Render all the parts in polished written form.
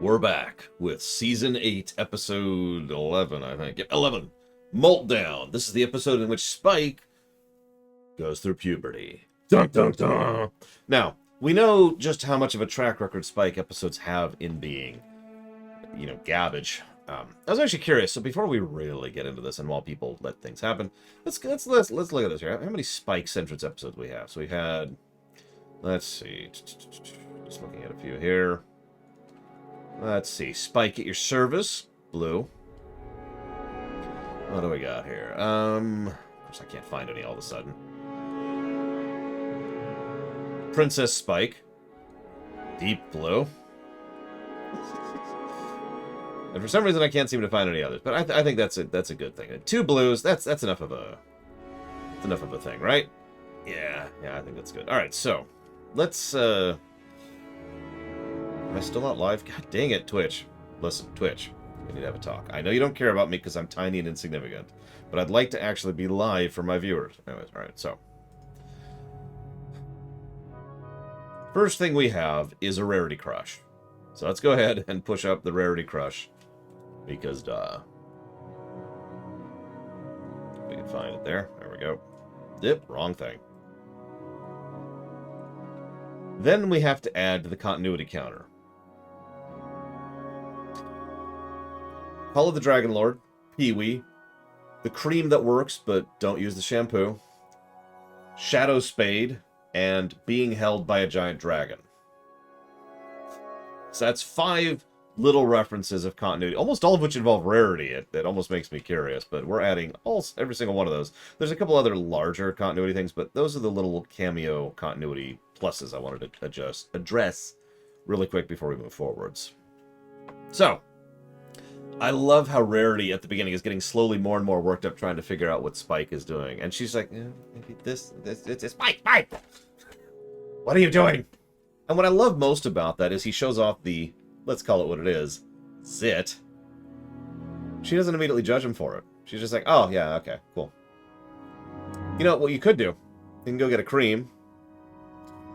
We're back with Season 8, Episode 11, I think. 11! Molt Down. This is the episode in which Spike goes through puberty. Dun, dun, dun. Now, we know just how much of a track record Spike episodes have in being, garbage. I was actually curious, so before we really get into this, and while people let things happen, let's look at this here. How many Spike-centric episodes we have? So we had, let's see, just looking at a few here. Let's see. Spike at your service. Blue. What do we got here? Of course, I can't find any all of a sudden. Princess Spike. Deep blue. And for some reason, I can't seem to find any others. But I think that's a good thing. 2 blues. That's enough of a thing, right? Yeah, I think that's good. All right, so let's. Am I still not live? God dang it, Twitch. Listen, Twitch, we need to have a talk. I know you don't care about me because I'm tiny and insignificant, but I'd like to actually be live for my viewers. Anyways, alright, so. First thing we have is a Rarity crush. So let's go ahead and push up the Rarity crush, because, we can find it there. There we go. Yep, wrong thing. Then we have to add the continuity counter. Call of the Dragon Lord, Pee-wee, the cream that works but don't use the shampoo, Shadow Spade, and being held by a giant dragon. So that's 5 little references of continuity, almost all of which involve Rarity. It almost makes me curious, but we're adding every single one of those. There's a couple other larger continuity things, but those are the little cameo continuity pluses I wanted to address really quick before we move forwards. So, I love how Rarity at the beginning is getting slowly more and more worked up trying to figure out what Spike is doing. And she's like, maybe this, it's Spike! What are you doing? And what I love most about that is he shows off the, let's call it what it is, zit. She doesn't immediately judge him for it. She's just like, oh, yeah, okay, cool. You know, what you could do, you can go get a cream.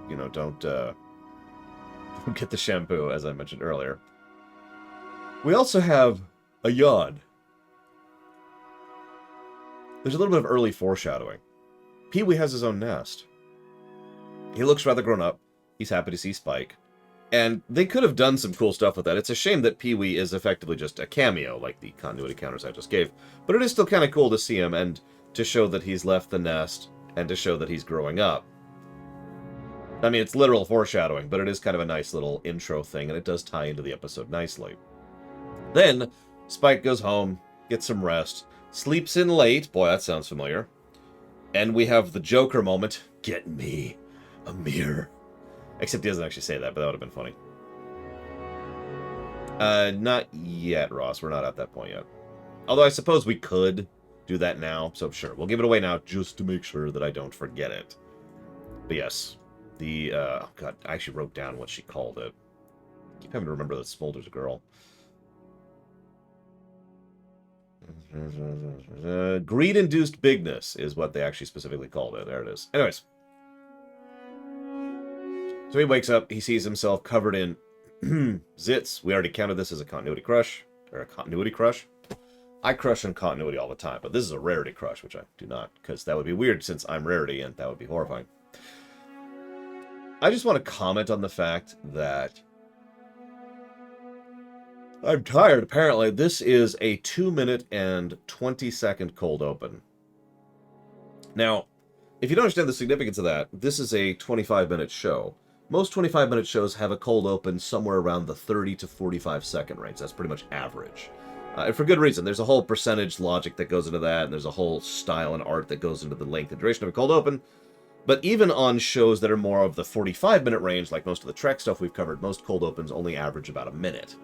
Don't get the shampoo, as I mentioned earlier. We also have a yawn. There's a little bit of early foreshadowing. Pee-wee has his own nest. He looks rather grown up. He's happy to see Spike. And they could have done some cool stuff with that. It's a shame that Pee-wee is effectively just a cameo, like the continuity counters I just gave. But it is still kind of cool to see him, and to show that he's left the nest, and to show that he's growing up. I mean, it's literal foreshadowing, but it is kind of a nice little intro thing, and it does tie into the episode nicely. Then, Spike goes home, gets some rest, sleeps in late. Boy, that sounds familiar. And we have the Joker moment. Get me a mirror. Except he doesn't actually say that, but that would have been funny. Not yet, Ross. We're not at that point yet. Although I suppose we could do that now. So sure, we'll give it away now just to make sure that I don't forget it. But yes, the, oh god, I actually wrote down what she called it. I keep having to remember that Smolder's a girl. Greed-induced bigness is what they actually specifically called it. There it is. Anyways. So he wakes up, he sees himself covered in zits. We already counted this as a continuity crush. Or a continuity crush. I crush on continuity all the time, but this is a Rarity crush, which I do not, because that would be weird since I'm Rarity, and that would be horrifying. I just want to comment on the fact that I'm tired, apparently. This is a 2-minute and 20-second cold open. Now, if you don't understand the significance of that, this is a 25-minute show. Most 25-minute shows have a cold open somewhere around the 30 to 45-second range. That's pretty much average. And for good reason. There's a whole percentage logic that goes into that, and there's a whole style and art that goes into the length and duration of a cold open. But even on shows that are more of the 45-minute range, like most of the Trek stuff we've covered, most cold opens only average about a minute.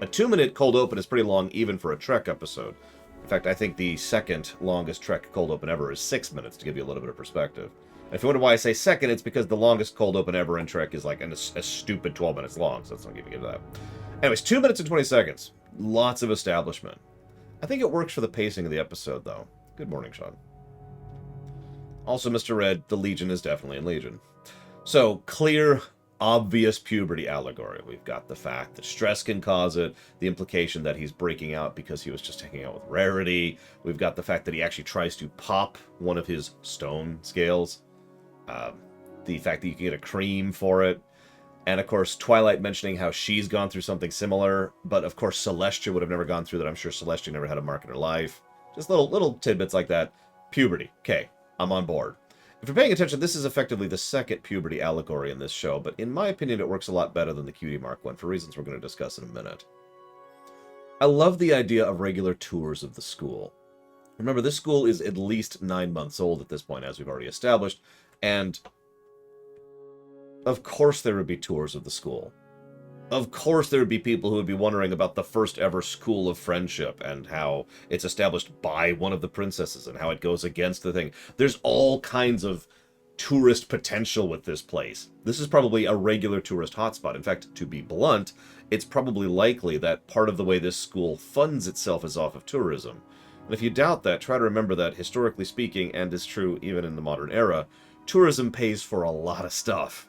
A 2-minute cold open is pretty long even for a Trek episode. In fact, I think the second longest Trek cold open ever is 6 minutes, to give you a little bit of perspective. And if you wonder why I say second, it's because the longest cold open ever in Trek is like a stupid 12 minutes long, so let's not even get into that. Anyways, 2 minutes and 20 seconds. Lots of establishment. I think it works for the pacing of the episode, though. Good morning, Sean. Also, Mr. Red, the Legion is definitely in Legion. So, clear obvious puberty allegory. We've got the fact that stress can cause it, the implication that he's breaking out because he was just hanging out with Rarity. We've got the fact that he actually tries to pop one of his stone scales. The fact that you can get a cream for it. And, of course, Twilight mentioning how she's gone through something similar. But, of course, Celestia would have never gone through that. I'm sure Celestia never had a mark in her life. Just little tidbits like that. Puberty. Okay, I'm on board. If you're paying attention, this is effectively the second puberty allegory in this show. But in my opinion, it works a lot better than the cutie mark one for reasons we're going to discuss in a minute. I love the idea of regular tours of the school. Remember, this school is at least 9 months old at this point, as we've already established. And of course there would be tours of the school. Of course there would be people who would be wondering about the first ever school of friendship and how it's established by one of the princesses and how it goes against the thing. There's all kinds of tourist potential with this place. This is probably a regular tourist hotspot. In fact, to be blunt, it's probably likely that part of the way this school funds itself is off of tourism. And if you doubt that, try to remember that, historically speaking, and is true even in the modern era, tourism pays for a lot of stuff.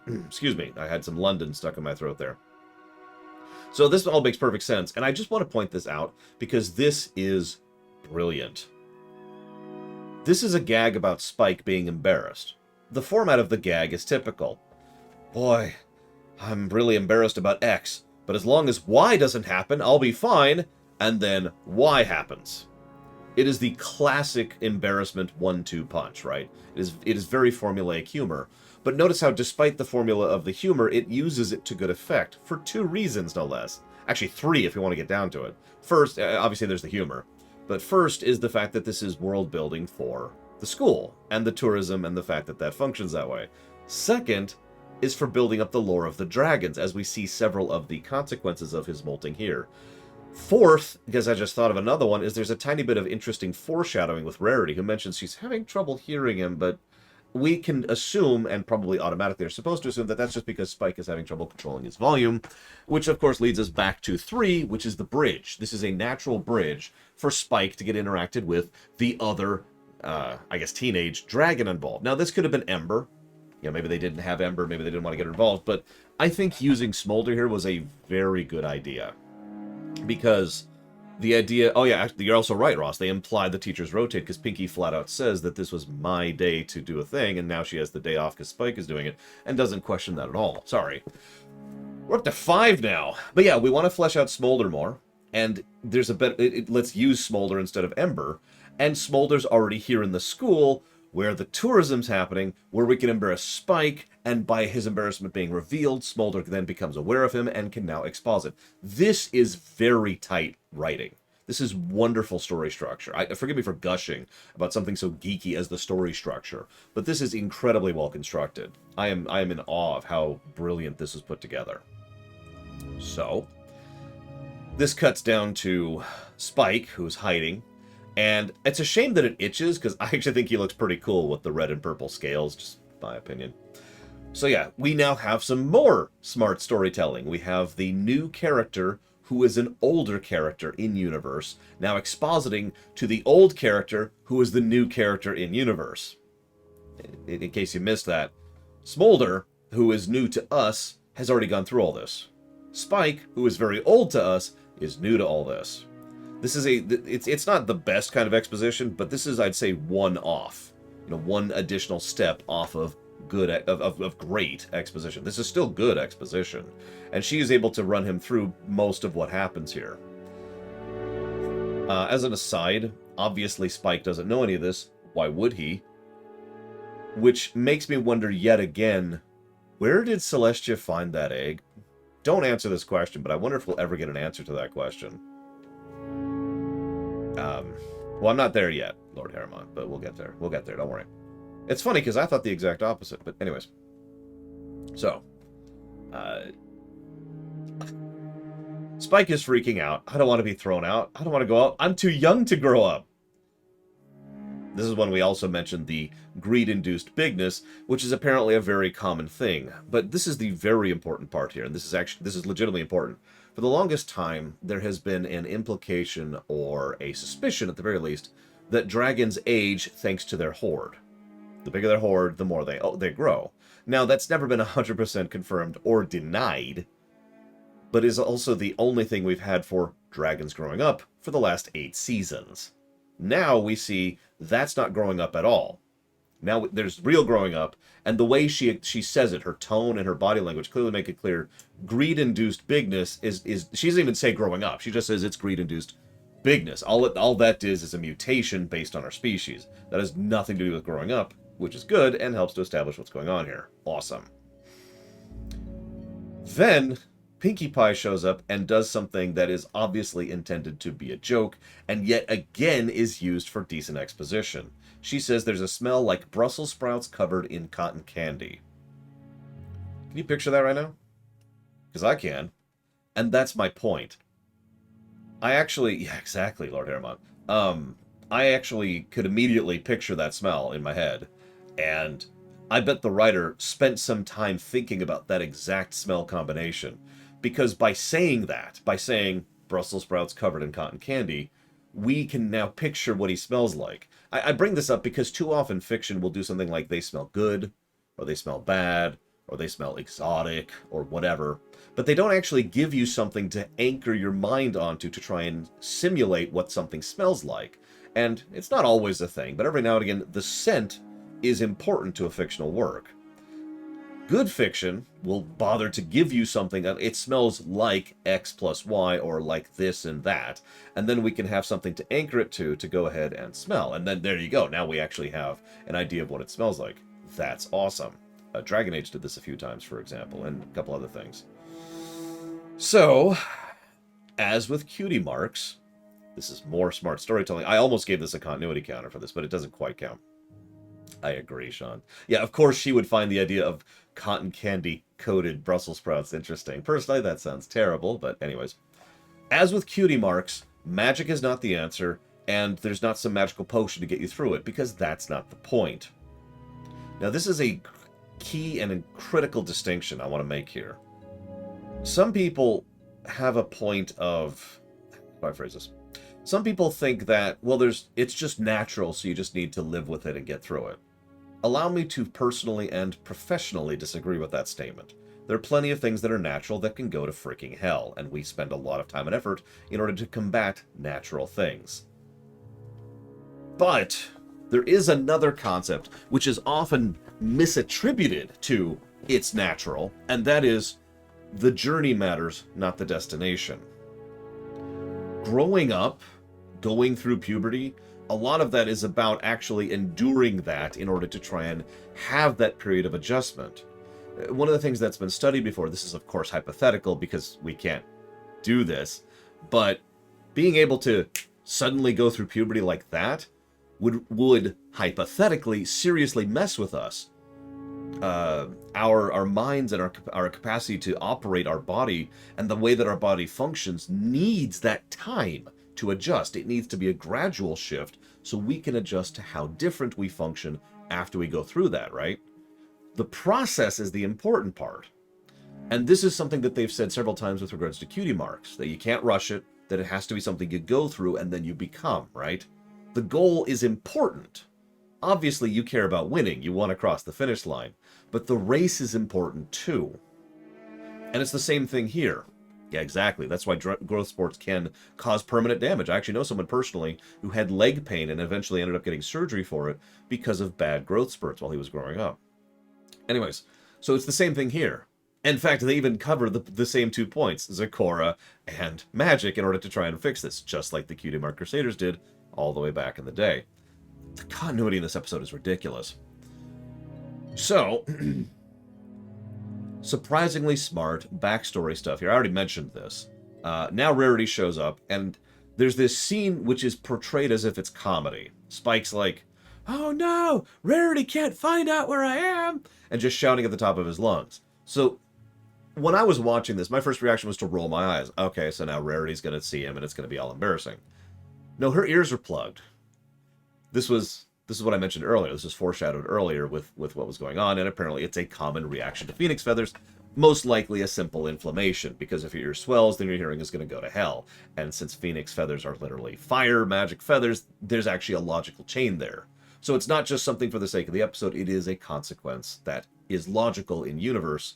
Excuse me, I had some London stuck in my throat there. So this all makes perfect sense, and I just want to point this out because this is brilliant. This is a gag about Spike being embarrassed. The format of the gag is typical. Boy, I'm really embarrassed about X, but as long as Y doesn't happen, I'll be fine, and then Y happens. It is the classic embarrassment 1-2 punch, right? It is very formulaic humor. But notice how, despite the formula of the humor, it uses it to good effect, for 2 reasons, no less. Actually, 3, if you want to get down to it. First, obviously there's the humor. But first is the fact that this is world building for the school, and the tourism, and the fact that that functions that way. Second is for building up the lore of the dragons, as we see several of the consequences of his molting here. Fourth, because I just thought of another one, is there's a tiny bit of interesting foreshadowing with Rarity, who mentions she's having trouble hearing him, but we can assume, and probably automatically are supposed to assume, that that's just because Spike is having trouble controlling his volume, which of course leads us back to 3, which is the bridge. This is a natural bridge for Spike to get interacted with the other, I guess, teenage dragon involved. Now, this could have been Ember. You know, maybe they didn't have Ember, maybe they didn't want to get involved, but I think using Smolder here was a very good idea. Because the idea... Oh, yeah, actually, you're also right, Ross. They imply the teachers rotate because Pinky flat out says that this was my day to do a thing, and now she has the day off because Spike is doing it, and doesn't question that at all. Sorry. We're up to 5 now. But yeah, we want to flesh out Smolder more, and there's a bit... let's use Smolder instead of Ember, and Smolder's already here in the school, where the tourism's happening, where we can embarrass Spike, and by his embarrassment being revealed, Smolder then becomes aware of him and can now exposit. This is very tight writing. This is wonderful story structure. Forgive me for gushing about something so geeky as the story structure, but this is incredibly well constructed. I am in awe of how brilliant this is put together. So, this cuts down to Spike, who's hiding. And it's a shame that it itches, because I actually think he looks pretty cool with the red and purple scales, just my opinion. So yeah, we now have some more smart storytelling. We have the new character, who is an older character in-universe, now expositing to the old character, who is the new character in-universe. In case you missed that, Smolder, who is new to us, has already gone through all this. Spike, who is very old to us, is new to all this. This is it's not the best kind of exposition, but this is, I'd say, one off. You know, one additional step off of good of great exposition. This is still good exposition, and she is able to run him through most of what happens here. As an aside, obviously Spike doesn't know any of this. Why would he? Which makes me wonder yet again, where did Celestia find that egg? Don't answer this question, but I wonder if we'll ever get an answer to that question. Well, I'm not there yet, Lord Harriman, but we'll get there. We'll get there, don't worry. It's funny, because I thought the exact opposite, but anyways. So, Spike is freaking out. I don't want to be thrown out. I don't want to go out. I'm too young to grow up. This is when we also mentioned the greed-induced bigness, which is apparently a very common thing. But this is the very important part here, and this is legitimately important. For the longest time, there has been an implication, or a suspicion at the very least, that dragons age thanks to their horde. The bigger their horde, the more they grow. Now, that's never been 100% confirmed or denied, but is also the only thing we've had for dragons growing up for the last 8 seasons. Now we see that's not growing up at all. Now there's real growing up, and the way she says it, her tone and her body language clearly make it clear, greed-induced bigness is she doesn't even say growing up. She just says it's greed-induced bigness. All that is a mutation based on our species. That has nothing to do with growing up, which is good and helps to establish what's going on here. Awesome. Then Pinkie Pie shows up and does something that is obviously intended to be a joke, and yet again is used for decent exposition. She says there's a smell like Brussels sprouts covered in cotton candy. Can you picture that right now? Because I can. And that's my point. Yeah, exactly, Lord Hermon. I actually could immediately picture that smell in my head. And I bet the writer spent some time thinking about that exact smell combination. Because by saying Brussels sprouts covered in cotton candy, we can now picture what he smells like. I bring this up because too often fiction will do something like they smell good, or they smell bad, or they smell exotic, or whatever. But they don't actually give you something to anchor your mind onto to try and simulate what something smells like. And it's not always a thing, but every now and again, the scent is important to a fictional work. Good fiction will bother to give you something that it smells like X plus Y or like this and that, and then we can have something to anchor it to go ahead and smell. And then there you go. Now we actually have an idea of what it smells like. That's awesome. Dragon Age did this a few times, for example, and a couple other things. So, as with cutie marks, this is more smart storytelling. I almost gave this a continuity counter for this, but it doesn't quite count. I agree, Sean. Yeah, of course she would find the idea of cotton candy-coated Brussels sprouts interesting. Personally, that sounds terrible, but anyways. As with cutie marks, magic is not the answer, and there's not some magical potion to get you through it, because that's not the point. Now, this is a key and a critical distinction I want to make here. Some people have a point of... How do I phrase this? Some people think that, well, it's just natural, so you just need to live with it and get through it. Allow me to personally and professionally disagree with that statement. There are plenty of things that are natural that can go to freaking hell, and we spend a lot of time and effort in order to combat natural things. But there is another concept which is often misattributed to it's natural, and that is the journey matters, not the destination. Growing up, going through puberty, a lot of that is about actually enduring that in order to try and have that period of adjustment. One of the things that's been studied before, this is of course hypothetical because we can't do this, but being able to suddenly go through puberty like that would hypothetically seriously mess with us. Our minds and our capacity to operate our body and the way that our body functions needs that time to adjust. It needs to be a gradual shift so we can adjust to how different we function after we go through that, right? The process is the important part. And this is something that they've said several times with regards to cutie marks, that you can't rush it, that it has to be something you go through and then you become, right? The goal is important. Obviously, you care about winning. You want to cross the finish line. But the race is important too. And it's the same thing here. Yeah, exactly. That's why growth sports can cause permanent damage. I actually know someone personally who had leg pain and eventually ended up getting surgery for it because of bad growth spurts while he was growing up. Anyways, so it's the same thing here. In fact, they even cover the same 2 points, Zecora and magic, in order to try and fix this, just like the Cutie Mark Crusaders did all the way back in the day. The continuity in this episode is ridiculous. So... surprisingly smart backstory stuff here. I already mentioned this. Now Rarity shows up, and there's this scene which is portrayed as if it's comedy. Spike's like, "Oh no, Rarity can't find out where I am," and just shouting at the top of his lungs. So when I was watching this, my first reaction was to roll my eyes. Okay, so now Rarity's going to see him, and it's going to be all embarrassing. No, her ears are plugged. This is what I mentioned earlier. This was foreshadowed earlier with what was going on, and apparently it's a common reaction to phoenix feathers, most likely a simple inflammation, because if your ear swells, then your hearing is going to go to hell. And since phoenix feathers are literally fire, magic feathers, there's actually a logical chain there. So it's not just something for the sake of the episode, it is a consequence that is logical in universe.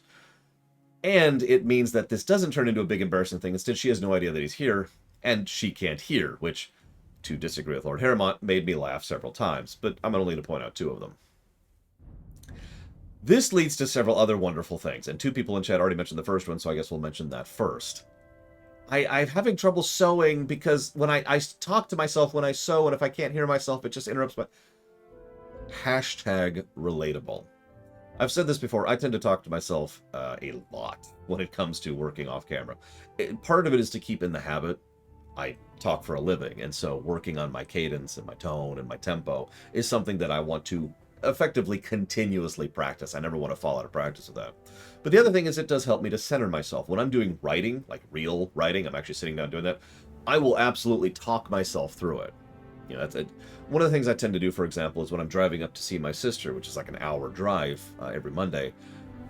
And it means that this doesn't turn into a big embarrassing thing. Instead, she has no idea that he's here, and she can't hear, which, to disagree with Lord Harrowmont, made me laugh several times, but I'm only going to point out 2 of them. This leads to several other wonderful things, and 2 people in chat already mentioned the first one, so I guess we'll mention that first. I'm having trouble sewing because when I talk to myself when I sew, and if I can't hear myself, it just interrupts my... Hashtag relatable. I've said this before, I tend to talk to myself a lot when it comes to working off camera. Part of it is to keep in the habit. I talk for a living, and so working on my cadence and my tone and my tempo is something that I want to effectively continuously practice. I never want to fall out of practice with that. But the other thing is it does help me to center myself. When I'm doing writing, like real writing, I'm actually sitting down doing that, I will absolutely talk myself through it. You know, one of the things I tend to do, for example, is when I'm driving up to see my sister, which is like an hour drive every Monday.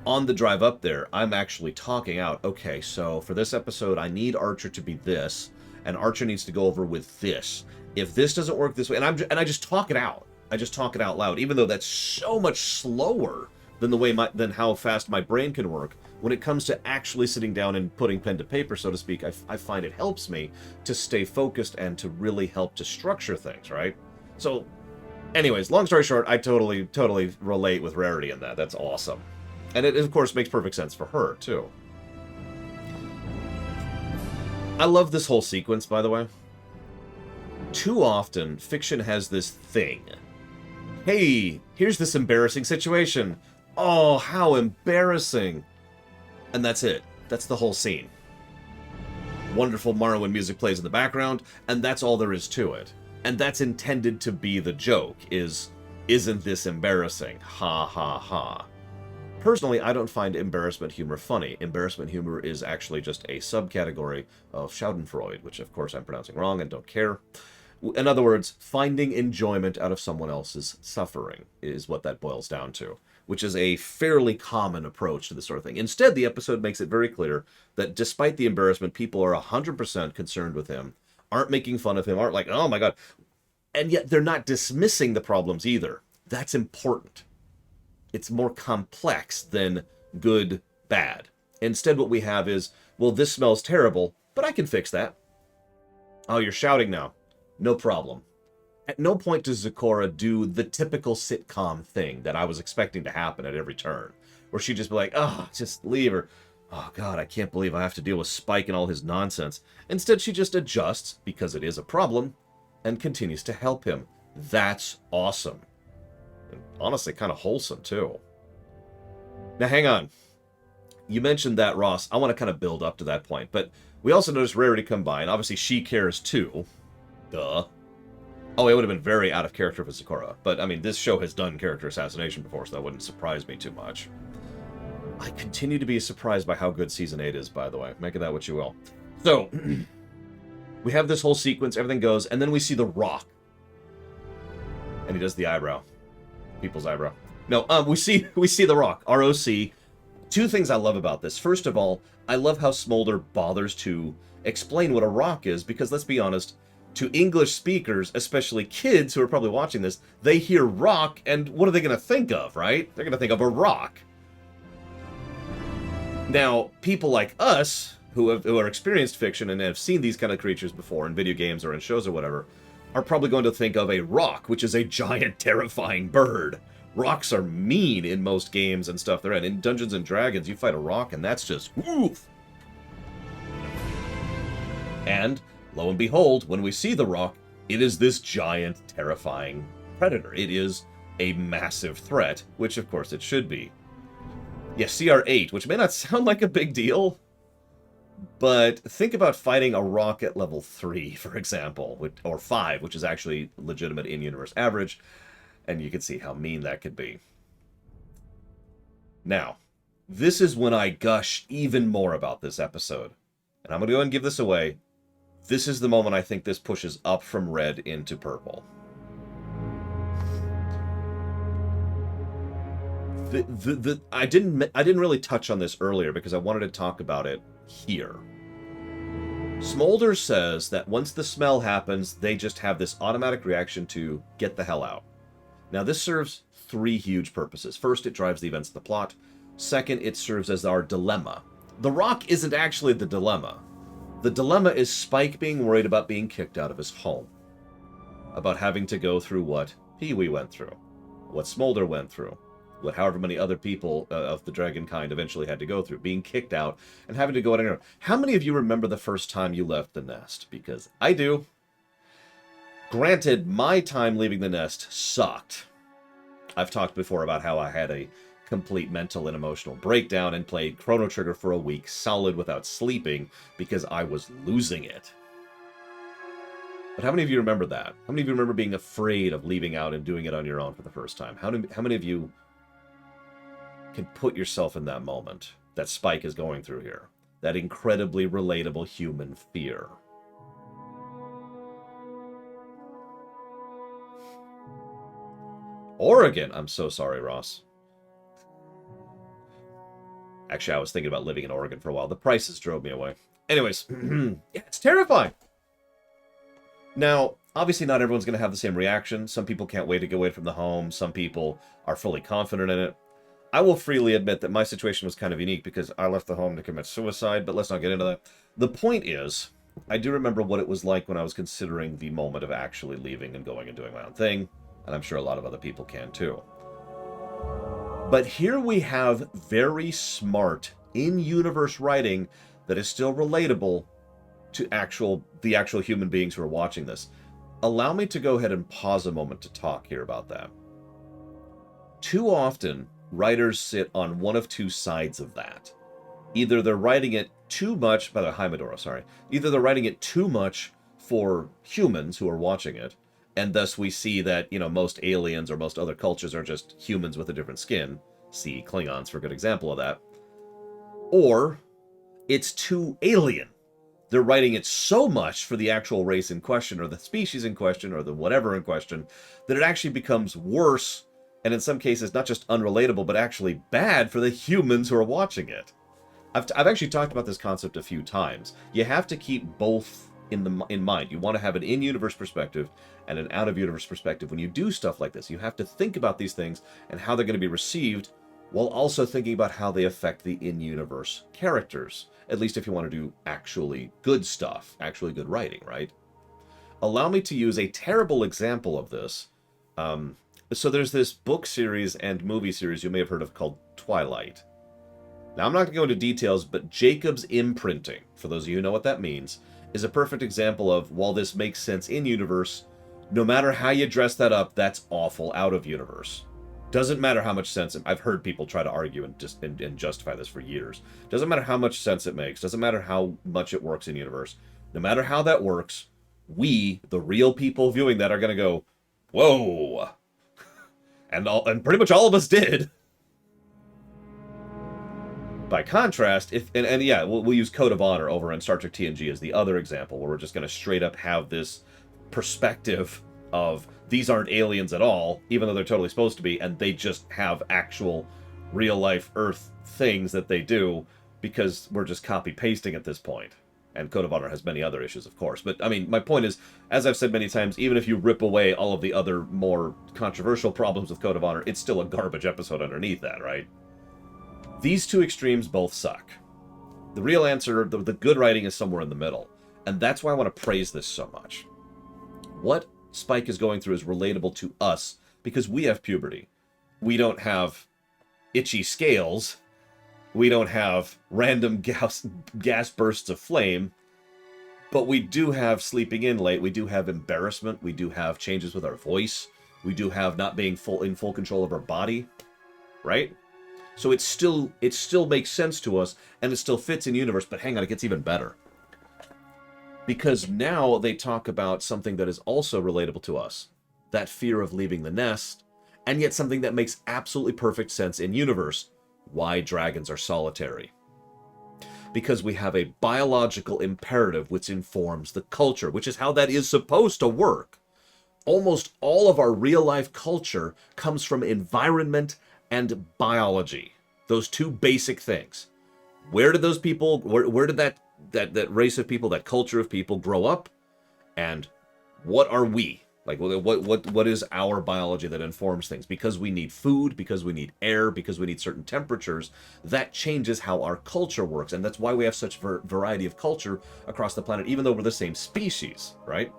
On the drive up there, I'm actually talking out, okay, so for this episode, I need Archer to be this, and Archer needs to go over with this. If this doesn't work this way, and I just talk it out. I just talk it out loud, even though that's so much slower than than how fast my brain can work. When it comes to actually sitting down and putting pen to paper, so to speak, I find it helps me to stay focused and to really help to structure things, right? So, anyways, long story short, I totally relate with Rarity in that. That's awesome. And it, of course, makes perfect sense for her, too. I love this whole sequence, by the way. Too often, fiction has this thing. Hey, here's this embarrassing situation. Oh, how embarrassing. And that's it. That's the whole scene. Wonderful Morrowind music plays in the background, and that's all there is to it. And that's intended to be the joke, isn't this embarrassing? Ha ha ha. Personally, I don't find embarrassment humor funny. Embarrassment humor is actually just a subcategory of Schadenfreude, which of course I'm pronouncing wrong and don't care. In other words, finding enjoyment out of someone else's suffering is what that boils down to, which is a fairly common approach to this sort of thing. Instead, the episode makes it very clear that despite the embarrassment, people are 100% concerned with him, aren't making fun of him, aren't like, oh my god, and yet they're not dismissing the problems either. That's important. It's more complex than good, bad. Instead, what we have is, well, this smells terrible, but I can fix that. Oh, you're shouting now. No problem. At no point does Zecora do the typical sitcom thing that I was expecting to happen at every turn, where she'd just be like, oh, just leave her. Oh, God, I can't believe I have to deal with Spike and all his nonsense. Instead, she just adjusts, because it is a problem, and continues to help him. That's awesome. And honestly, kind of wholesome, too. Now, hang on. You mentioned that, Ross. I want to kind of build up to that point, but we also noticed Rarity come by, and obviously she cares, too. Duh. Oh, it would have been very out of character for Zecora, but, I mean, this show has done character assassination before, so that wouldn't surprise me too much. I continue to be surprised by how good Season 8 is, by the way. Make of that what you will. So, we have this whole sequence, everything goes, and then we see the Rock. And he does the eyebrow. People's eyebrow. No, we see the Rock. R-O-C. 2 things I love about this. First of all, I love how Smolder bothers to explain what a rock is, because let's be honest, to English speakers, especially kids who are probably watching this, they hear rock, and what are they going to think of, right? They're going to think of a rock. Now, people like us, who are experienced fiction and have seen these kind of creatures before in video games or in shows or whatever, are probably going to think of a rock, which is a giant, terrifying bird. Rocks are mean in most games and stuff they're in. In Dungeons & Dragons, you fight a rock, and that's just woof. And, lo and behold, when we see the rock, it is this giant, terrifying predator. It is a massive threat, which of course it should be. Yes, CR8, which may not sound like a big deal, but think about fighting a rock at level 3, for example, or 5, which is actually legitimate in-universe average, and you can see how mean that could be. Now, this is when I gush even more about this episode, and I'm going to go and give this away. This is the moment I think this pushes up from red into purple. I didn't really touch on this earlier because I wanted to talk about it here. Smolder says that once the smell happens, they just have this automatic reaction to get the hell out. Now, this serves three huge purposes. First, it drives the events of the plot. Second, it serves as our dilemma. The Rock isn't actually the dilemma. The dilemma is Spike being worried about being kicked out of his home. About having to go through what Pee-wee went through. What Smolder went through. What however many other people of the dragon kind eventually had to go through. Being kicked out and having to go out on your own. How many of you remember the first time you left the nest? Because I do. Granted, my time leaving the nest sucked. I've talked before about how I had a complete mental and emotional breakdown and played Chrono Trigger for a week solid without sleeping because I was losing it. But how many of you remember that? How many of you remember being afraid of leaving out and doing it on your own for the first time? How many of you can put yourself in that moment that Spike is going through here? That incredibly relatable human fear. Oregon! I'm so sorry, Ross. Actually, I was thinking about living in Oregon for a while. The prices drove me away. Anyways, yeah, it's terrifying. Now, obviously not everyone's going to have the same reaction. Some people can't wait to get away from the home. Some people are fully confident in it. I will freely admit that my situation was kind of unique because I left the home to commit suicide, but let's not get into that. The point is, I do remember what it was like when I was considering the moment of actually leaving and going and doing my own thing, and I'm sure a lot of other people can too. But here we have very smart, in-universe writing that is still relatable to the actual human beings who are watching this. Allow me to go ahead and pause a moment to talk here about that. Too often, writers sit on one of two sides of that. Either they're writing it too much, by the way, hi Medora, sorry. Either they're writing it too much for humans who are watching it, and thus we see that, you know, most aliens or most other cultures are just humans with a different skin. See Klingons for a good example of that. Or it's too alien. They're writing it so much for the actual race in question, or the species in question, or the whatever in question, that it actually becomes worse, and in some cases not just unrelatable, but actually bad for the humans who are watching it. I've actually talked about this concept a few times. You have to keep both in mind. You want to have an in-universe perspective and an out-of-universe perspective. When you do stuff like this, you have to think about these things and how they're going to be received, while also thinking about how they affect the in-universe characters. At least if you want to do actually good stuff, actually good writing, right? Allow me to use a terrible example of this. So there's this book series and movie series you may have heard of called Twilight. Now, I'm not going to go into details, but Jacob's imprinting, for those of you who know what that means, is a perfect example of, while this makes sense in-universe, no matter how you dress that up, that's awful out-of-universe. Doesn't matter how much sense I've heard people try to argue and justify this for years. Doesn't matter how much sense it makes. Doesn't matter how much it works in universe. No matter how that works, we, the real people viewing that, are going to go, whoa. And pretty much all of us did. By contrast, and yeah, we'll use Code of Honor over in Star Trek TNG as the other example, where we're just going to straight up have this perspective of these aren't aliens at all, even though they're totally supposed to be, and they just have actual real-life Earth things that they do, because we're just copy-pasting at this point. And Code of Honor has many other issues, of course. But, I mean, my point is, as I've said many times, even if you rip away all of the other more controversial problems with Code of Honor, it's still a garbage episode underneath that, right? These two extremes both suck. The real answer, the good writing, is somewhere in the middle. And that's why I want to praise this so much. What Spike is going through is relatable to us because we have puberty. We don't have itchy scales. We don't have random gas bursts of flame. But we do have sleeping in late. We do have embarrassment. We do have changes with our voice. We do have not being in full control of our body. Right? So it still makes sense to us, and it still fits in universe, but hang on, it gets even better. Because now they talk about something that is also relatable to us. That fear of leaving the nest, and yet something that makes absolutely perfect sense in universe. Why dragons are solitary. Because we have a biological imperative which informs the culture, which is how that is supposed to work. Almost all of our real-life culture comes from environment and biology. Those two basic things. Where did those people, where did that race of people, that culture of people grow up? And what are we? Like, what is our biology that informs things? Because we need food, because we need air, because we need certain temperatures, that changes how our culture works. And that's why we have such variety of culture across the planet, even though we're the same species, right?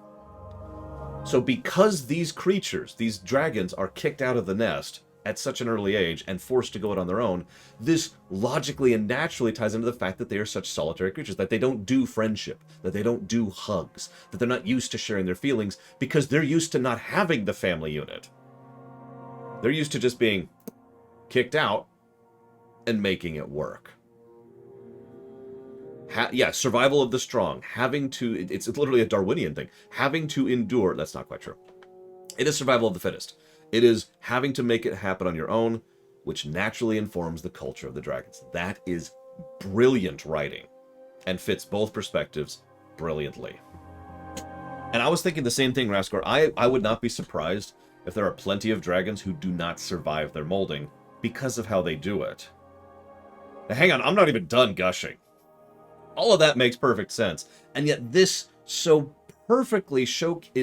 So because these creatures, these dragons, are kicked out of the nest at such an early age and forced to go out on their own, this logically and naturally ties into the fact that they are such solitary creatures, that they don't do friendship, that they don't do hugs, that they're not used to sharing their feelings because they're used to not having the family unit. They're used to just being kicked out and making it work. Yeah, survival of the strong, having to, it's literally a Darwinian thing, having to endure, that's not quite true. It is survival of the fittest. It is having to make it happen on your own, which naturally informs the culture of the dragons. That is brilliant writing and fits both perspectives brilliantly. And I was thinking the same thing, Raskor. I would not be surprised if there are plenty of dragons who do not survive their molding because of how they do it. Now, hang on, I'm not even done gushing. All of that makes perfect sense. And yet this so perfectly is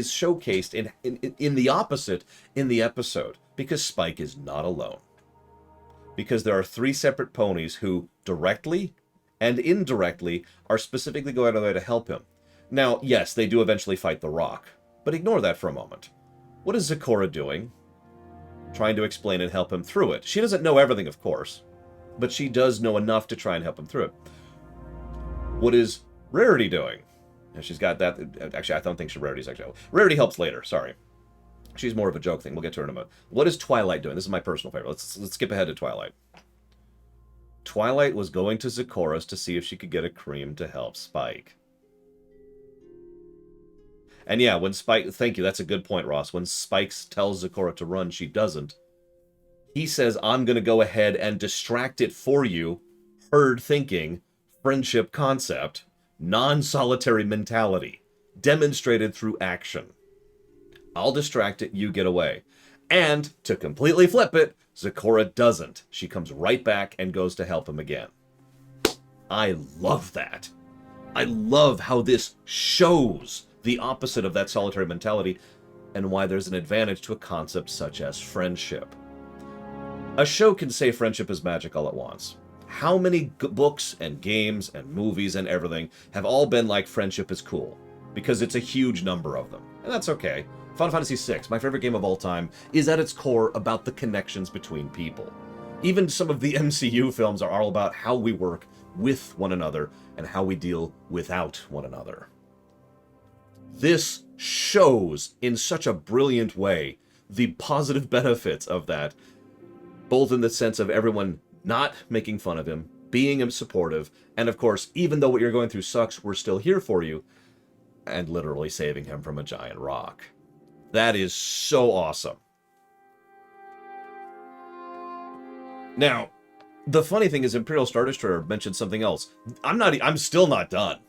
showcased in the opposite in the episode, because Spike is not alone. Because there are 3 separate ponies who directly and indirectly are specifically going out of their way to help him. Now, yes, they do eventually fight the Rock, but ignore that for a moment. What is Zecora doing? Trying to explain and help him through it. She doesn't know everything, of course, but she does know enough to try and help him through it. What is Rarity doing? And she's got that. Actually, I don't think Rarity's actually. Rarity helps later. Sorry, she's more of a joke thing. We'll get to her in a moment. What is Twilight doing? This is my personal favorite. Let's skip ahead to Twilight. Twilight was going to Zecora's to see if she could get a cream to help Spike. And yeah, when Spike, thank you, that's a good point, Ross. When Spike tells Zecora to run, she doesn't. He says, "I'm going to go ahead and distract it for you." Herd thinking, friendship concept, non-solitary mentality, demonstrated through action. I'll distract it, you get away. And, to completely flip it, Zecora doesn't. She comes right back and goes to help him again. I love that. I love how this shows the opposite of that solitary mentality and why there's an advantage to a concept such as friendship. A show can say friendship is magic all at once. How many books and games and movies and everything have all been like friendship is cool? Because it's a huge number of them. And that's okay. Final Fantasy VI, my favorite game of all time, is at its core about the connections between people. Even some of the MCU films are all about how we work with one another and how we deal without one another. This shows in such a brilliant way the positive benefits of that, both in the sense of everyone not making fun of him, being him supportive, and of course, even though what you're going through sucks, we're still here for you, and literally saving him from a giant rock. That is so awesome. Now, the funny thing is Imperial Star Destroyer mentioned something else. I'm still not done.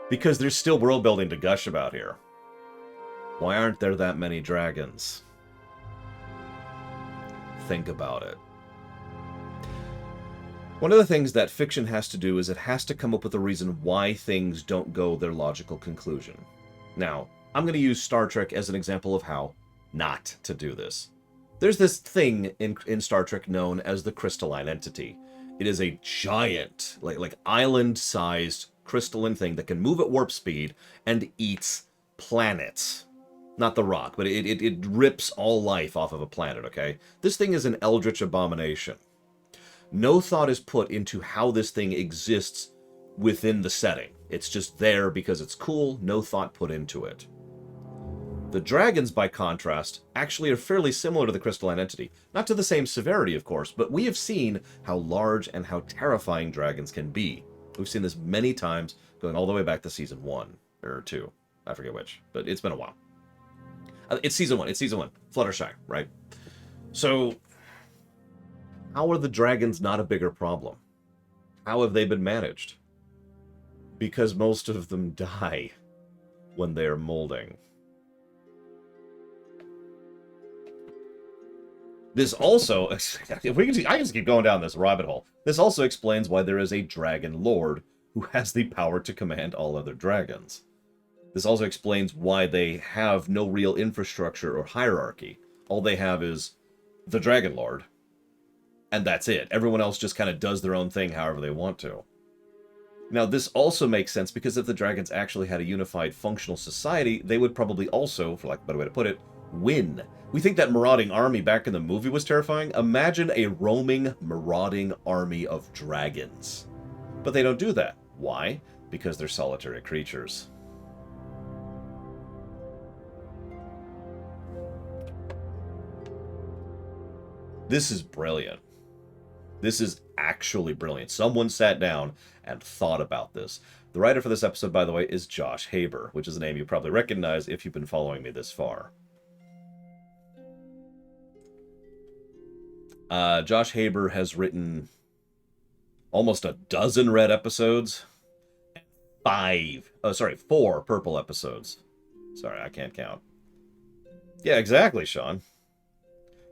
Because there's still world building to gush about here. Why aren't there that many dragons? Think about it. One of the things that fiction has to do is it has to come up with a reason why things don't go their logical conclusion. Now, I'm going to use Star Trek as an example of how not to do this. There's this thing in Star Trek known as the Crystalline Entity. It is a giant, like island-sized crystalline thing that can move at warp speed and eats planets. Not the rock, but it rips all life off of a planet, okay? This thing is an eldritch abomination. No thought is put into how this thing exists within the setting. It's just there because it's cool, no thought put into it. The dragons, by contrast, actually are fairly similar to the Crystalline Entity. Not to the same severity, of course, but we have seen how large and how terrifying dragons can be. We've seen this many times, going all the way back to Season 1, or 2. I forget which, but it's been a while. It's Season 1, Fluttershy, right? So, how are the dragons not a bigger problem? How have they been managed? Because most of them die when they are molding. This also, I can just keep going down this rabbit hole. This also explains why there is a dragon lord who has the power to command all other dragons. This also explains why they have no real infrastructure or hierarchy. All they have is the Dragon Lord, and that's it. Everyone else just kind of does their own thing however they want to. Now, this also makes sense because if the dragons actually had a unified functional society, they would probably also, for lack of a better way to put it, win. We think that marauding army back in the movie was terrifying. Imagine a roaming, marauding army of dragons. But they don't do that. Why? Because they're solitary creatures. This is brilliant. This is actually brilliant. Someone sat down and thought about this. The writer for this episode, by the way, is Josh Haber, which is a name you probably recognize if you've been following me this far. Josh Haber has written almost a dozen red episodes. 4 purple episodes. Sorry, I can't count. Yeah, exactly, Sean.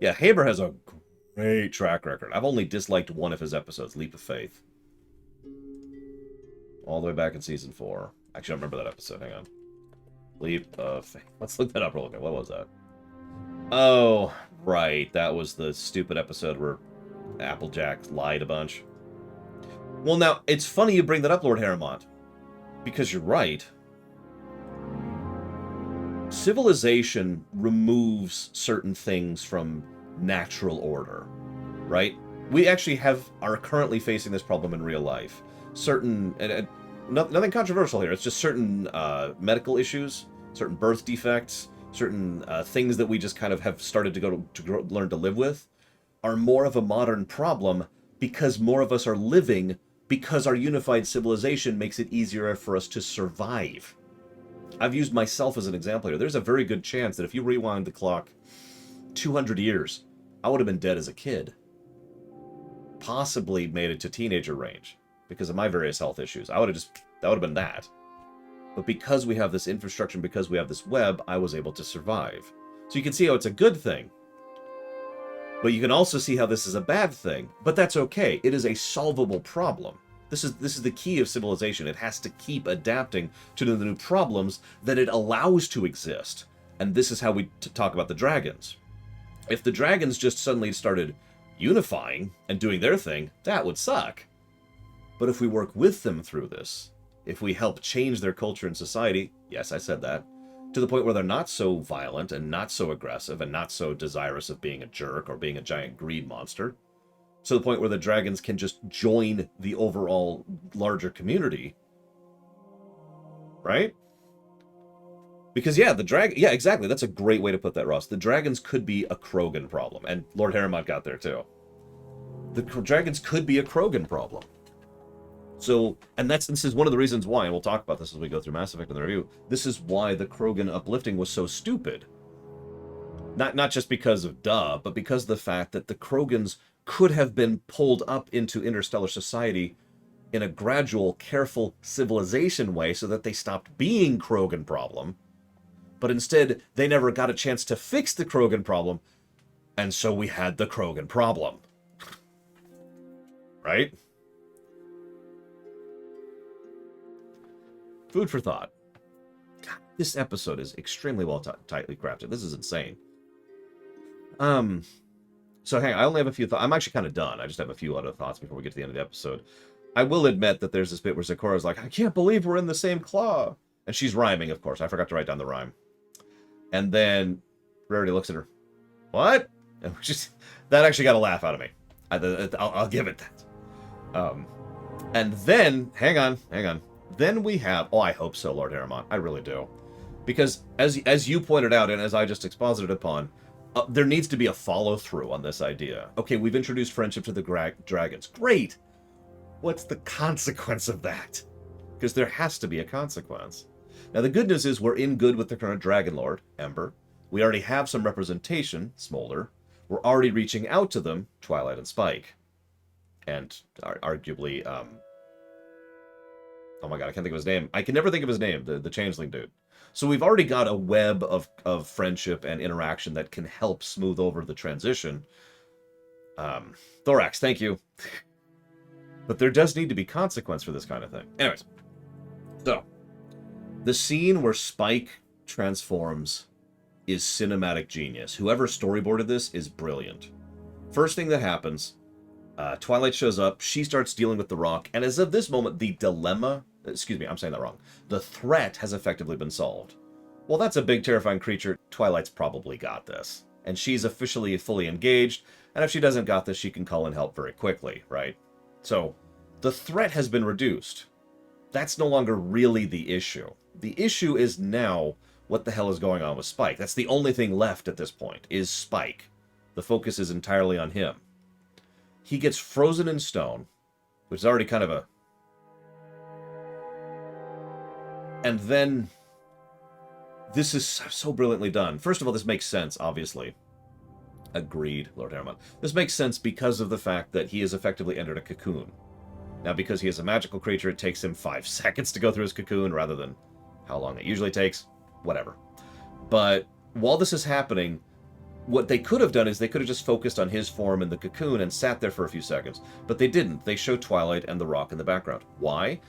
Yeah, Haber has a great track record. I've only disliked one of his episodes, Leap of Faith. All the way back in season 4. Actually, I don't remember that episode. Hang on. Leap of Faith. Let's look that up real quick. What was that? Oh, right. That was the stupid episode where Applejack lied a bunch. Well, now, it's funny you bring that up, Lord Harrimont. Because you're right. Civilization removes certain things from natural order, right? We actually are currently facing this problem in real life. Certain, nothing controversial here, it's just certain medical issues, certain birth defects, certain things that we just kind of have started to learn to live with, are more of a modern problem because more of us are living because our unified civilization makes it easier for us to survive. I've used myself as an example here. There's a very good chance that if you rewind the clock 200 years, I would have been dead as a kid. Possibly made it to teenager range because of my various health issues. That would have been that. But because we have this infrastructure, because we have this web, I was able to survive. So you can see how it's a good thing. But you can also see how this is a bad thing. But that's okay. It is a solvable problem. This is the key of civilization. It has to keep adapting to the new problems that it allows to exist. And this is how we talk about the dragons. If the dragons just suddenly started unifying and doing their thing, that would suck. But if we work with them through this, if we help change their culture and society, yes, I said that, to the point where they're not so violent and not so aggressive and not so desirous of being a jerk or being a giant greed monster, to the point where the dragons can just join the overall larger community, right? Because, yeah, yeah, exactly. That's a great way to put that, Ross. The dragons could be a Krogan problem. And Lord Harrimont got there, too. The dragons could be a Krogan problem. So, and this is one of the reasons why, and we'll talk about this as we go through Mass Effect in the review, this is why the Krogan uplifting was so stupid. Not just because of but because of the fact that the Krogans could have been pulled up into interstellar society in a gradual, careful civilization way so that they stopped being Krogan problem. But instead, they never got a chance to fix the Krogan problem, and so we had the Krogan problem. Right? Food for thought. God, this episode is extremely well tightly crafted. This is insane. So hang on, I only have a few thoughts. I'm actually kind of done. I just have a few other thoughts before we get to the end of the episode. I will admit that there's this bit where Zikora's like, I can't believe we're in the same claw. And she's rhyming, of course. I forgot to write down the rhyme. And then Rarity looks at her. What? And that actually got a laugh out of me. I'll give it that. And then, hang on. Then we have, I hope so, Lord Harrimont. I really do. Because as you pointed out, and as I just exposited upon, there needs to be a follow-through on this idea. Okay, we've introduced friendship to the dragons. Great! What's the consequence of that? Because there has to be a consequence. Now, the good news is we're in good with the current Dragon Lord, Ember. We already have some representation, Smolder. We're already reaching out to them, Twilight and Spike. And arguably, oh my god, I can't think of his name. I can never think of his name, the changeling dude. So we've already got a web of friendship and interaction that can help smooth over the transition. Thorax, thank you. But there does need to be consequence for this kind of thing. Anyways, so The scene where Spike transforms is cinematic genius. Whoever storyboarded this is brilliant. First thing that happens, Twilight shows up, she starts dealing with the rock, and as of this moment, the dilemma, excuse me, I'm saying that wrong, the threat has effectively been solved. Well, that's a big, terrifying creature. Twilight's probably got this. And she's officially fully engaged, and if she doesn't got this, she can call in help very quickly, right? So, the threat has been reduced. That's no longer really the issue. The issue is now what the hell is going on with Spike. That's the only thing left at this point, is Spike. The focus is entirely on him. He gets frozen in stone, which is already kind of a... And then... This is so brilliantly done. First of all, this makes sense, obviously. Agreed, Lord Harriman. This makes sense because of the fact that he has effectively entered a cocoon. Now, because he is a magical creature, it takes him 5 seconds to go through his cocoon rather than how long it usually takes. Whatever. But while this is happening, what they could have done is they could have just focused on his form in the cocoon and sat there for a few seconds. But they didn't. They show Twilight and the rock in the background. Why?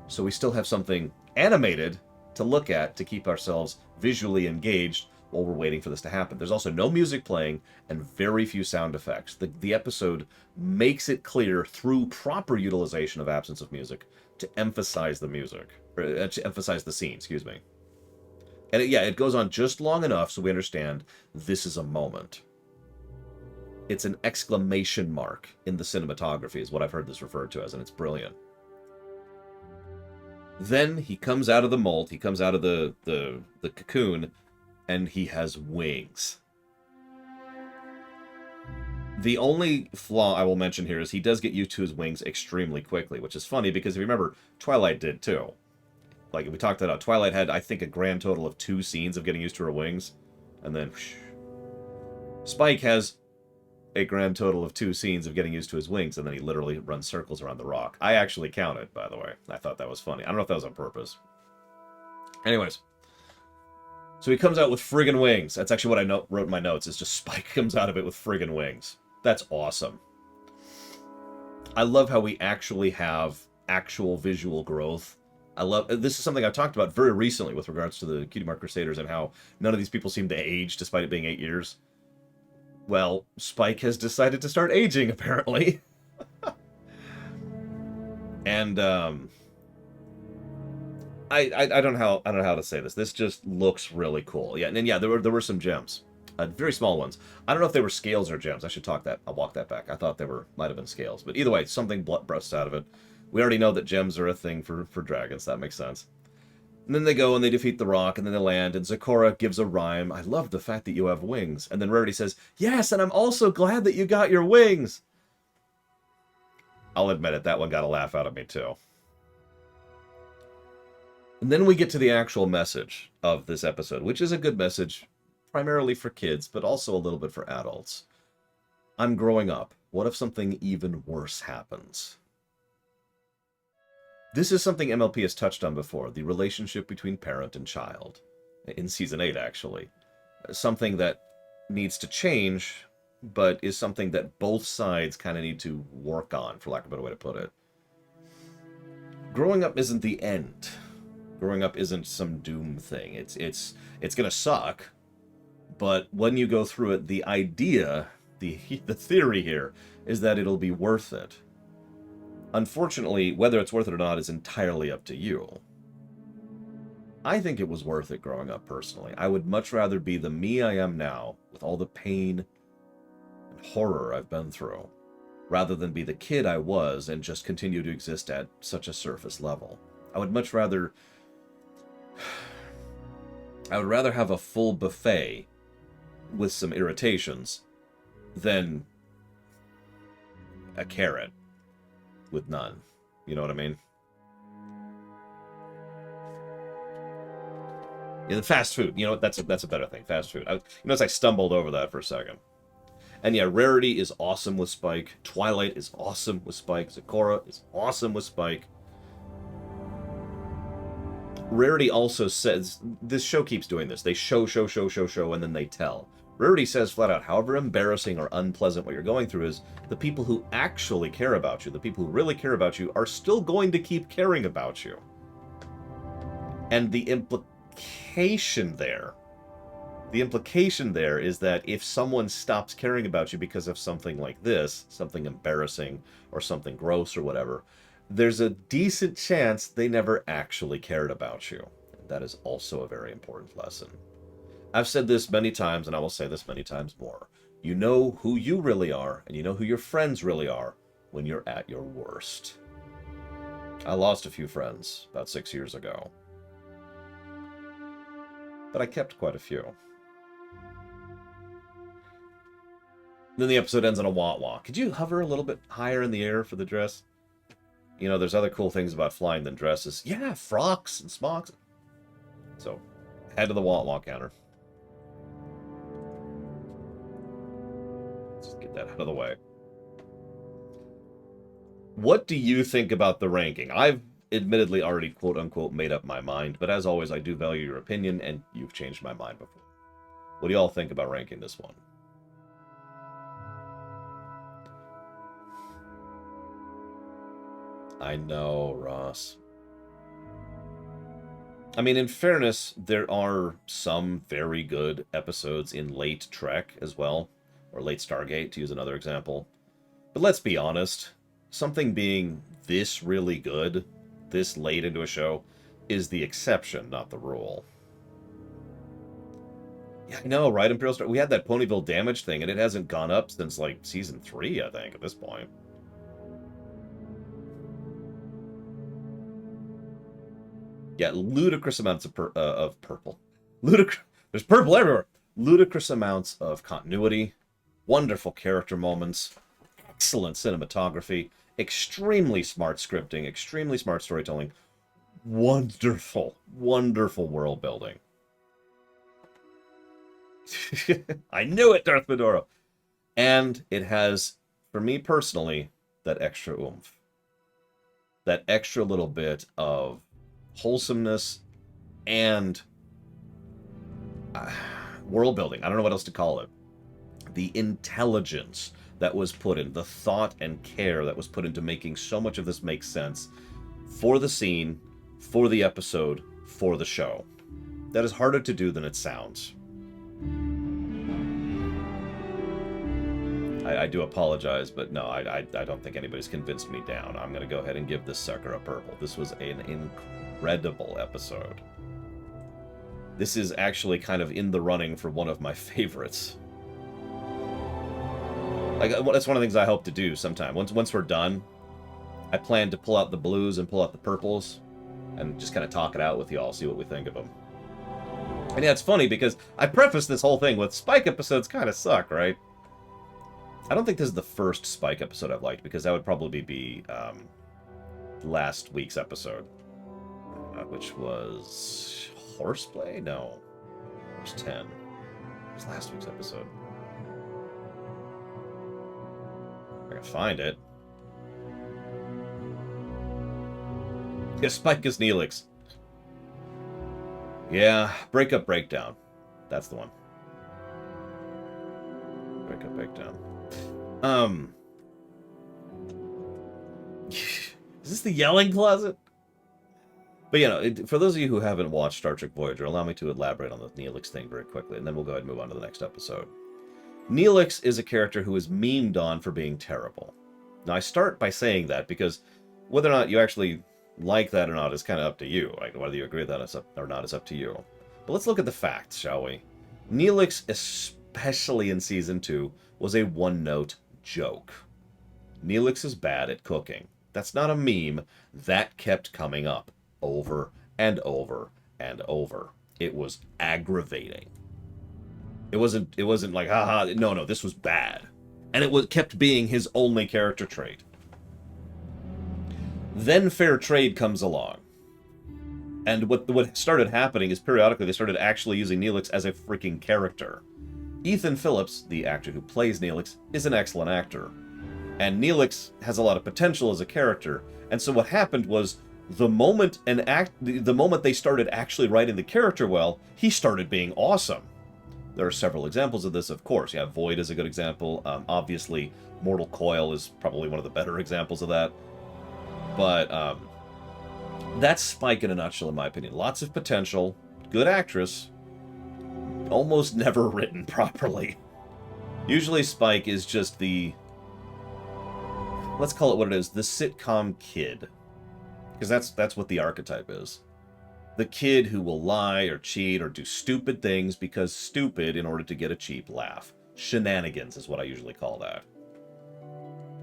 So we still have something animated to look at to keep ourselves visually engaged while we're waiting for this to happen. There's also no music playing and very few sound effects. The episode makes it clear through proper utilization of absence of music to emphasize the music, or to emphasize the scene, excuse me. And it goes on just long enough so we understand this is a moment. It's an exclamation mark in the cinematography is what I've heard this referred to as, and it's brilliant. Then he comes out of the molt, he comes out of the cocoon, and he has wings. The only flaw I will mention here is he does get used to his wings extremely quickly, which is funny because if you remember, Twilight did too. Like, we talked about, Twilight had, I think, a grand total of 2 scenes of getting used to her wings, and then whoosh. Spike has a grand total of 2 scenes of getting used to his wings, and then he literally runs circles around the rock. I actually counted, by the way. I thought that was funny. I don't know if that was on purpose. Anyways. So he comes out with friggin' wings. That's actually what I wrote in my notes, is just Spike comes out of it with friggin' wings. That's awesome. I love how we actually have actual visual growth. This is something I've talked about very recently with regards to the Cutie Mark Crusaders and how none of these people seem to age despite it being 8 years. Well, Spike has decided to start aging, apparently. And, I don't know how to say this. This just looks really cool. Yeah, and then, yeah, there were some gems. Very small ones. I don't know if they were scales or gems. I'll walk that back. I thought they might have been scales. But either way, something bursts out of it. We already know that gems are a thing for dragons. That makes sense. And then they go and they defeat the rock, and then they land, and Zecora gives a rhyme. I love the fact that you have wings. And then Rarity says, yes, and I'm also glad that you got your wings. I'll admit it, that one got a laugh out of me too. And then we get to the actual message of this episode, which is a good message, primarily for kids, but also a little bit for adults. I'm growing up. What if something even worse happens? This is something MLP has touched on before, the relationship between parent and child. In Season 8, actually. Something that needs to change, but is something that both sides kind of need to work on, for lack of a better way to put it. Growing up isn't the end. Growing up isn't some doom thing. It's gonna suck, but when you go through it, the idea, the theory here, is that it'll be worth it. Unfortunately, whether it's worth it or not is entirely up to you. I think it was worth it growing up, personally. I would much rather be the me I am now, with all the pain and horror I've been through, rather than be the kid I was and just continue to exist at such a surface level. I would much rather... I would rather have a full buffet with some irritations than a carrot with none. You know what I mean? Yeah, the fast food. You know what? That's a better thing. Fast food. Notice I stumbled over that for a second. And yeah, Rarity is awesome with Spike. Twilight is awesome with Spike. Zecora is awesome with Spike. Rarity also says, this show keeps doing this. They show, and then they tell. Rarity says flat out, however embarrassing or unpleasant what you're going through is, the people who actually care about you, the people who really care about you, are still going to keep caring about you. And the implication there is that if someone stops caring about you because of something like this, something embarrassing or something gross or whatever, there's a decent chance they never actually cared about you. That is also a very important lesson. I've said this many times, and I will say this many times more. You know who you really are, and you know who your friends really are when you're at your worst. I lost a few friends about 6 years ago. But I kept quite a few. Then the episode ends on a wah-wah. Could you hover a little bit higher in the air for the dress? You know, there's other cool things about flying than dresses. Yeah, frocks and smocks. So, head to the wah-wah counter. Let's just get that out of the way. What do you think about the ranking? I've admittedly already quote-unquote made up my mind, but as always, I do value your opinion, and you've changed my mind before. What do y'all think about ranking this one? I know, Ross. I mean, in fairness, there are some very good episodes in late Trek as well, or late Stargate, to use another example. But let's be honest, something being this really good, this late into a show, is the exception, not the rule. Yeah, I know, right, Imperial Star? We had that Ponyville damage thing, and it hasn't gone up since, like, Season 3, I think, at this point. Yeah, ludicrous amounts of purple. There's purple everywhere. Ludicrous amounts of continuity, wonderful character moments, excellent cinematography, extremely smart scripting, extremely smart storytelling, wonderful, wonderful world building. I knew it, Darth Medoro. And it has, for me personally, that extra oomph. That extra little bit of wholesomeness and world building. I don't know what else to call it. The intelligence that was put in, the thought and care that was put into making so much of this make sense for the scene, for the episode, for the show. That is harder to do than it sounds. I do apologize, but no, I don't think anybody's convinced me down. I'm going to go ahead and give this sucker a purple. This was an incredible episode. This is actually kind of in the running for one of my favorites. Like, that's one of the things I hope to do sometime. Once we're done, I plan to pull out the blues and pull out the purples and just kind of talk it out with y'all, see what we think of them. And yeah, it's funny because I prefaced this whole thing with Spike episodes kind of suck, right? I don't think this is the first Spike episode I've liked, because that would probably be last week's episode, which was Horseplay? No, it was 10. It was last week's episode. I can find it. Yeah, Spike is Neelix. Yeah, Breakup Breakdown. That's the one. Breakup Breakdown. Is this the yelling closet? But, you know, for those of you who haven't watched Star Trek Voyager, allow me to elaborate on the Neelix thing very quickly, and then we'll go ahead and move on to the next episode. Neelix is a character who is memed on for being terrible. Now, I start by saying that because whether or not you actually like that or not is kind of up to you. Like, whether you agree with that or not is up to you. But let's look at the facts, shall we? Neelix, especially in Season 2, was a one-note joke. Neelix is bad at cooking. That's not a meme. That kept coming up over and over and over. It was aggravating. It wasn't like, haha, no, this was bad. And it kept being his only character trait. Then Fair Trade comes along. And what started happening is periodically they started actually using Neelix as a freaking character. Ethan Phillips, the actor who plays Neelix, is an excellent actor. And Neelix has a lot of potential as a character. And so what happened was, the moment they started actually writing the character well, he started being awesome. There are several examples of this, of course. Yeah, Void is a good example. Obviously, Mortal Coil is probably one of the better examples of that. But That's Spike in a nutshell, in my opinion. Lots of potential, good actress, almost never written properly. Usually Spike is just the, let's call it what it is, the sitcom kid. Because that's what the archetype is. The kid who will lie or cheat or do stupid things because stupid in order to get a cheap laugh. Shenanigans is what I usually call that.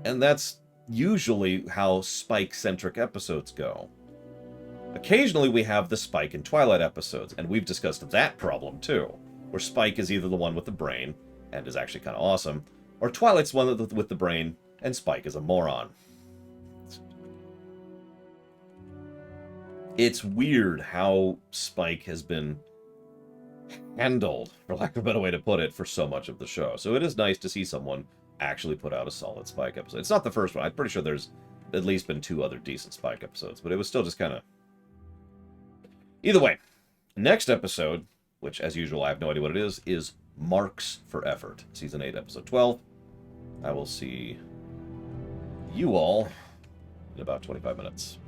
And that's usually how Spike-centric episodes go. Occasionally we have the Spike and Twilight episodes, and we've discussed that problem too, where Spike is either the one with the brain, and is actually kind of awesome, or Twilight's one with the brain, and Spike is a moron. It's weird how Spike has been handled, for lack of a better way to put it, for so much of the show. So it is nice to see someone actually put out a solid Spike episode. It's not the first one. I'm pretty sure there's at least been 2 other decent Spike episodes, but it was still just kind of... Either way, next episode, which as usual I have no idea what it is Marks for Effort. Season 8, Episode 12. I will see you all in about 25 minutes.